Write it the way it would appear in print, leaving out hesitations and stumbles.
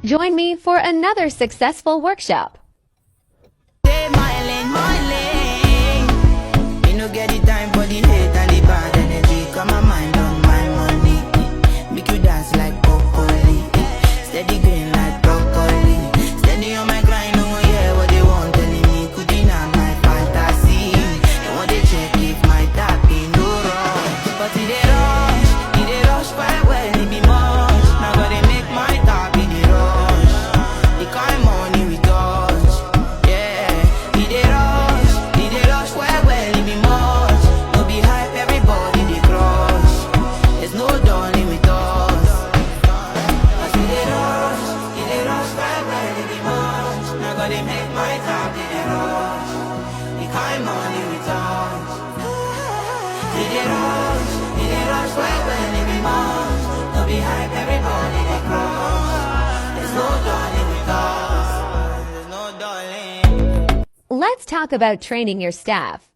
Join me for another successful workshop. Get the time for the hate and the bad energy. Got my mind on my money. Make you dance like broccoli. Steady green like broccoli. Steady on my grind, no one hear what they want telling me. Could deny my fantasy. They want to check if my tap be no wrong. But it they rush quite well, it be much. Now gotta make my tap in the rush. The kind money we touch, yeah. It they rush quite well, it be much. They make my top in the rush. The kind money we touch. They rush right when they be much. Don't be hype, everybody they cross. There's no darling with us. There's no darling. Let's talk about training your staff.